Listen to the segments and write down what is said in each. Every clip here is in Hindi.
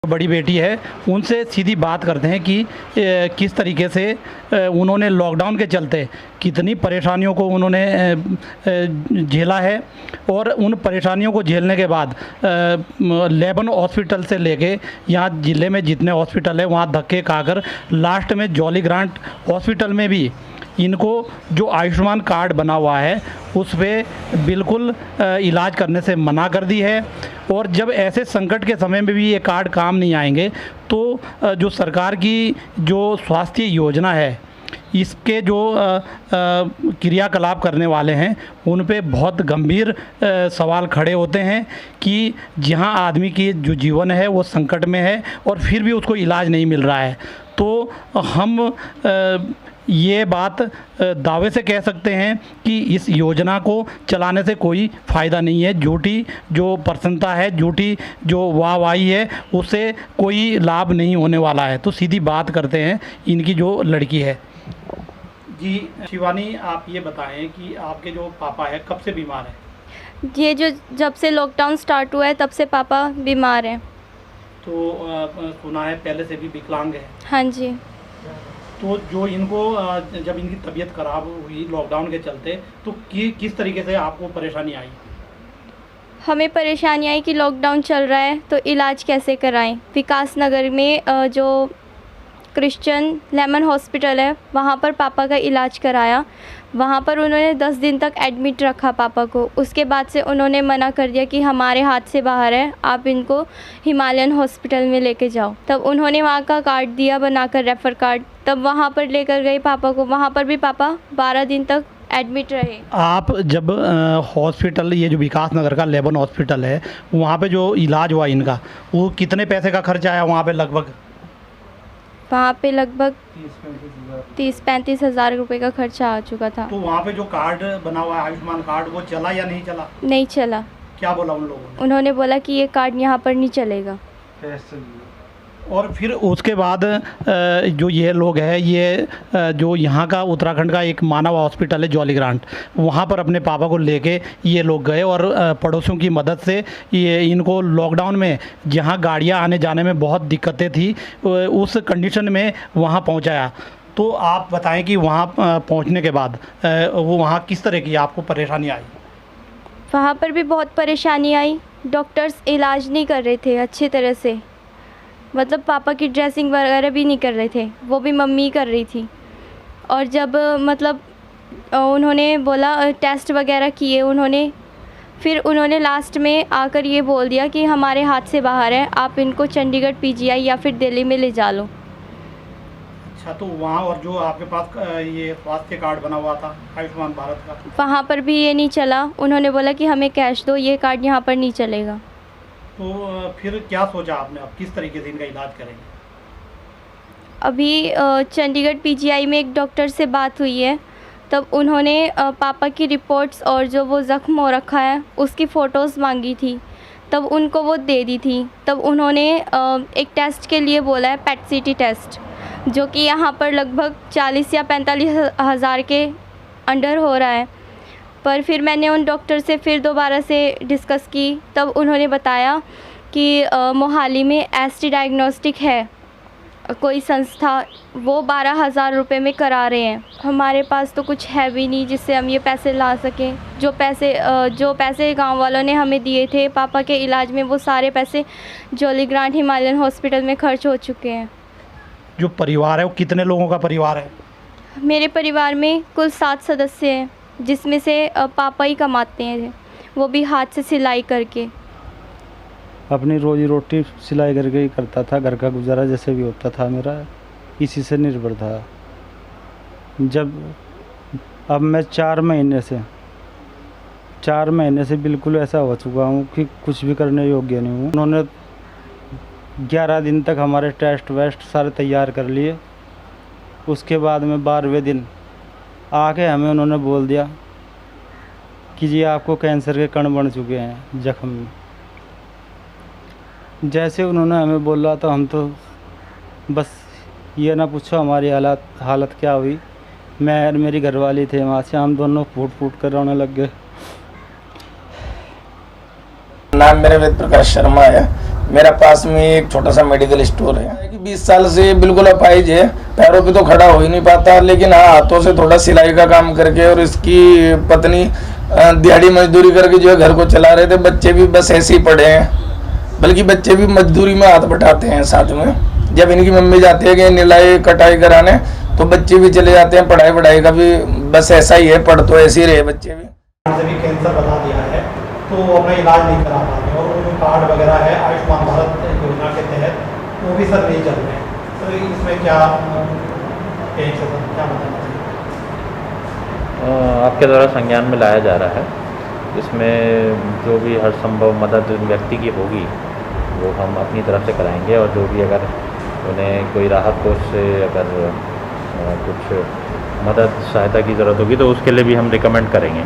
बड़ी बेटी है, उनसे सीधी बात करते हैं कि किस तरीके से उन्होंने लॉकडाउन के चलते कितनी परेशानियों को उन्होंने झेला है और उन परेशानियों को झेलने के बाद लेबन हॉस्पिटल से लेके यहाँ ज़िले में जितने हॉस्पिटल है वहाँ धक्के खाकर लास्ट में जॉली ग्रांट हॉस्पिटल में भी इनको जो आयुष्मान कार्ड बना हुआ है उस पर बिल्कुल इलाज करने से मना कर दी है। और जब ऐसे संकट के समय में भी ये कार्ड काम नहीं आएंगे तो जो सरकार की जो स्वास्थ्य योजना है इसके जो क्रियाकलाप करने वाले हैं उन पे बहुत गंभीर सवाल खड़े होते हैं कि जहां आदमी की जो जीवन है वो संकट में है और फिर भी उसको इलाज नहीं मिल रहा है। तो हम ये बात दावे से कह सकते हैं कि इस योजना को चलाने से कोई फ़ायदा नहीं है। झूठी जो प्रसन्नता है, झूठी जो वाहवाही है, उससे कोई लाभ नहीं होने वाला है। तो सीधी बात करते हैं इनकी जो लड़की है। जी शिवानी, आप ये बताएं कि आपके जो पापा है कब से बीमार हैं? ये जो जब से लॉकडाउन स्टार्ट हुआ है तब से पापा बीमार हैं। तो सुना है पहले से भी विकलांग है। हाँ जी। तो जो इनको जब इनकी तबीयत खराब हुई लॉकडाउन के चलते तो किस तरीके से आपको परेशानी आई? हमें परेशानी आई कि लॉकडाउन चल रहा है तो इलाज कैसे कराएं। विकास नगर में जो क्रिश्चियन लेमन हॉस्पिटल है वहाँ पर पापा का इलाज कराया। वहाँ पर उन्होंने 10 दिन तक एडमिट रखा पापा को। उसके बाद से उन्होंने मना कर दिया कि हमारे हाथ से बाहर है, आप इनको हिमालयन हॉस्पिटल में लेके जाओ। तब उन्होंने वहाँ का कार्ड दिया बनाकर, रेफ़र कार्ड। तब वहाँ पर लेकर गए पापा को। वहाँ पर भी पापा 12 दिन तक एडमिट रहे। आप जब हॉस्पिटल, ये जो विकास नगर का लेबन हॉस्पिटल है, वहाँ पे जो इलाज हुआ इनका, वो कितने पैसे का खर्च आया वहाँ पे? वहाँ पे लगभग 30-35 हज़ार रुपये का खर्चा आ चुका था। तो वहाँ पे जो कार्ड बना हुआ है आयुष्मान कार्ड, वो चला या नहीं चला? नहीं चला। क्या बोला उन लोगों ने? उन्होंने बोला कि ये कार्ड यहाँ पर नहीं चलेगा। और फिर उसके बाद जो ये लोग हैं, ये जो यहाँ का उत्तराखंड का एक मानव हॉस्पिटल है जॉली ग्रांट, वहाँ पर अपने पापा को लेके ये लोग गए और पड़ोसियों की मदद से ये इनको लॉकडाउन में जहाँ गाड़ियाँ आने जाने में बहुत दिक्कतें थी उस कंडीशन में वहाँ पहुँचाया। तो आप बताएं कि वहाँ पहुँचने के बाद वो वहाँ किस तरह की आपको परेशानी आई? वहाँ पर भी बहुत परेशानी आई। डॉक्टर्स इलाज नहीं कर रहे थे अच्छी तरह से। मतलब पापा की ड्रेसिंग वगैरह भी नहीं कर रहे थे, वो भी मम्मी कर रही थी। और जब मतलब उन्होंने बोला टेस्ट वगैरह किए उन्होंने, फिर उन्होंने लास्ट में आकर ये बोल दिया कि हमारे हाथ से बाहर है, आप इनको चंडीगढ़ पीजीआई या फिर दिल्ली में ले जा लो। अच्छा, तो वहाँ और जो आपके पास ये स्वास्थ्य कार्ड बना हुआ था आयुष्मान भारत का, वहाँ पर भी ये नहीं चला। उन्होंने बोला कि हमें कैश दो, ये कार्ड यहाँ पर नहीं चलेगा। तो फिर क्या सोचा आपने, अब किस तरीके से इनका इलाज करेंगे? अभी चंडीगढ़ पीजीआई में एक डॉक्टर से बात हुई है। तब उन्होंने पापा की रिपोर्ट्स और जो वो ज़ख्म हो रखा है उसकी फ़ोटोज़ मांगी थी, तब उनको वो दे दी थी। तब उन्होंने एक टेस्ट के लिए बोला है, पेट सीटी टेस्ट, जो कि यहाँ पर लगभग 40 या 45 हज़ार के अंडर हो रहा है। पर फिर मैंने उन डॉक्टर से फिर दोबारा से डिस्कस की। तब उन्होंने बताया कि मोहाली में एसटी डायग्नोस्टिक है कोई संस्था, वो 12,000 रुपये में करा रहे हैं। हमारे पास तो कुछ है भी नहीं जिससे हम ये पैसे ला सकें। जो पैसे गांव वालों ने हमें दिए थे पापा के इलाज में, वो सारे पैसे जॉली ग्रांट हिमालयन हॉस्पिटल में खर्च हो चुके हैं। जो परिवार है वो कितने लोगों का परिवार है? मेरे परिवार में कुल 7 सदस्य हैं, जिसमें से पापा ही कमाते हैं, वो भी हाथ से सिलाई करके। अपनी रोजी रोटी सिलाई करके ही करता था, घर का गुजारा जैसे भी होता था मेरा, इसी से निर्भर था। जब अब मैं 4 महीने से बिल्कुल ऐसा हो चुका हूँ कि कुछ भी करने योग्य नहीं हूँ। उन्होंने 11 दिन तक हमारे टेस्ट वेस्ट सारे तैयार कर लिए। उसके बाद में 12वें दिन आके हमें उन्होंने बोल दिया कि जी आपको कैंसर के कण बन चुके हैं जख्म में। जैसे उन्होंने हमें बोला तो हम तो बस ये ना पूछो हमारी हालत क्या हुई। मैं और मेरी घरवाली थे वहाँ से, हम दोनों फूट फूट कर रोने लग गए। नाम मेरा वेद प्रकाश शर्मा है। मेरा पास में एक छोटा सा मेडिकल स्टोर है कि 20 साल से बिल्कुल अपाहिज है, पैरों पे तो खड़ा हो ही नहीं पाता, लेकिन हाँ हाथों से थोड़ा सिलाई का काम करके, और इसकी पत्नी दिहाड़ी मजदूरी करके जो है घर को चला रहे थे। बच्चे भी बस ऐसे ही पड़े हैं, बल्कि बच्चे भी मजदूरी में हाथ बटाते हैं साथ में। जब इनकी मम्मी जाती है कि निलाई कटाई कराने, तो बच्चे भी चले जाते हैं। पढ़ाई का भी बस ऐसा ही है, पढ़ तो ऐसे ही रहे बच्चे भी। से भी कैंसर बता दिया है तो अपना इलाज नहीं करा पाते, और वो जो कार्ड वगैरह है आयुष्मान भारत योजना के तहत वो भी सर नहीं चल रहे हैं। सर इसमें क्या कहेंगे सर, क्या बताना चाहिए? आपके द्वारा संज्ञान में लाया जा रहा है। इसमें जो भी हर संभव मदद व्यक्ति की होगी वो हम अपनी तरफ से कराएंगे, और जो भी अगर उन्हें कोई राहत कोष से अगर कुछ मदद सहायता की ज़रूरत होगी तो उसके लिए भी हम रिकमेंड करेंगे।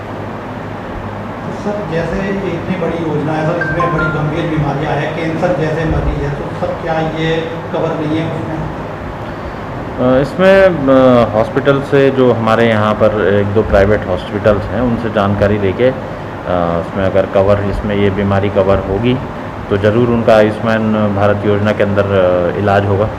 सर जैसे इतनी बड़ी योजना है सर, इसमें बड़ी गंभीर बीमारियां हैं, कैंसर जैसे मरीज है, तो सर क्या ये कवर नहीं है उसमें? इसमें हॉस्पिटल से जो हमारे यहाँ पर 1-2 प्राइवेट हॉस्पिटल्स हैं उनसे जानकारी लेके उसमें अगर कवर, इसमें ये बीमारी कवर होगी तो ज़रूर उनका आयुष्मान भारत योजना के अंदर इलाज होगा।